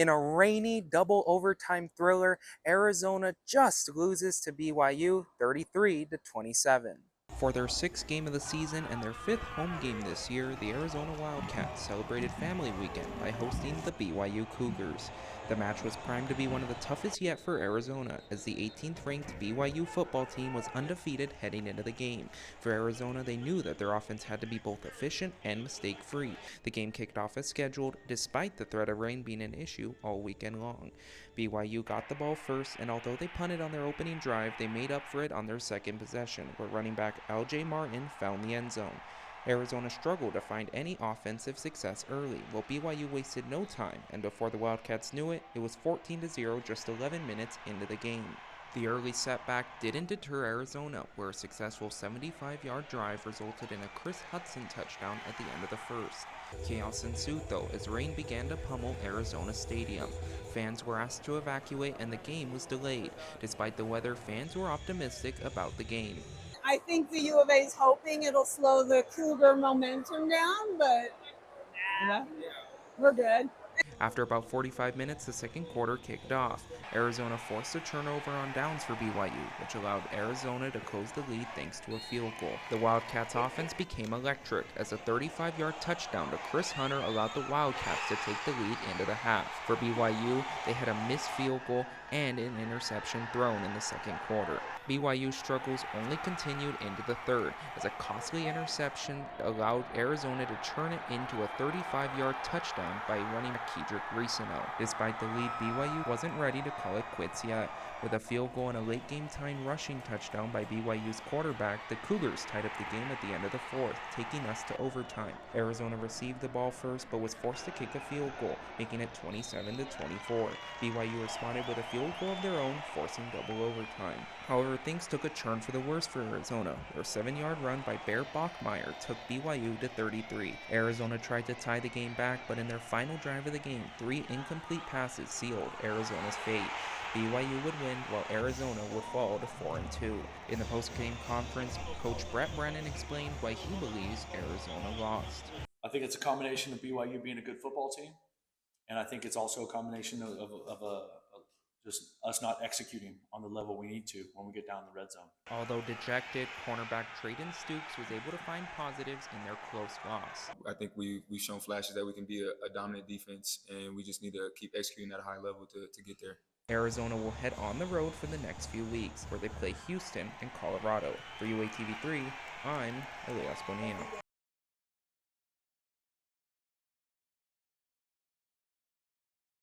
In a rainy double overtime thriller, Arizona just loses to BYU 33-27. For their sixth game of the season and their fifth home game this year, the Arizona Wildcats celebrated Family Weekend by hosting the BYU Cougars. The match was primed to be one of the toughest yet for Arizona, as the 18th ranked BYU football team was undefeated heading into the game. For Arizona, they knew that their offense had to be both efficient and mistake-free. The game kicked off as scheduled, despite the threat of rain being an issue all weekend long. BYU got the ball first, and although they punted on their opening drive, they made up for it on their second possession, where running back L.J. Martin found the end zone. Arizona struggled to find any offensive success early, while BYU wasted no time, and before the Wildcats knew it, it was 14-0 just 11 minutes into the game. The early setback didn't deter Arizona, where a successful 75-yard drive resulted in a Chris Hudson touchdown at the end of the first. Chaos ensued though, as rain began to pummel Arizona Stadium. Fans were asked to evacuate and the game was delayed. Despite the weather, fans were optimistic about the game. I think the U of A is hoping it'll slow the Cougar momentum down, but nah, we're good. After about 45 minutes, the second quarter kicked off. Arizona forced a turnover on downs for BYU, which allowed Arizona to close the lead thanks to a field goal. The Wildcats' offense became electric, as a 35-yard touchdown to Chris Hunter allowed the Wildcats to take the lead into the half. For BYU, they had a missed field goal and an interception thrown in the second quarter. BYU's struggles only continued into the third, as a costly interception allowed Arizona to turn it into a 35-yard touchdown by running back Kedrick Reesano. Despite the lead, BYU wasn't ready to call it quits yet. With a field goal and a late game time rushing touchdown by BYU's quarterback, the Cougars tied up the game at the end of the fourth, taking us to overtime. Arizona received the ball first, but was forced to kick a field goal, making it 27-24. BYU responded with a field goal of their own, forcing double overtime. However, things took a turn for the worse for Arizona. Their 7-yard run by Bear Bachmeier took BYU to 33. Arizona tried to tie the game back, but in their final drive of the game, 3 incomplete passes sealed Arizona's fate. BYU would win, while Arizona would fall to 4-2. In the post-game conference, Coach Brett Brennan explained why he believes Arizona lost. I think it's a combination of BYU being a good football team, and I think it's also a combination of just us not executing on the level we need to when we get down the red zone. Although dejected, cornerback Trayden Stoops was able to find positives in their close loss. I think we've shown flashes that we can be a dominant defense, and we just need to keep executing at a high level to get there. Arizona will head on the road for the next few weeks, where they play Houston and Colorado. For UATV3, I'm Elias Bonilla.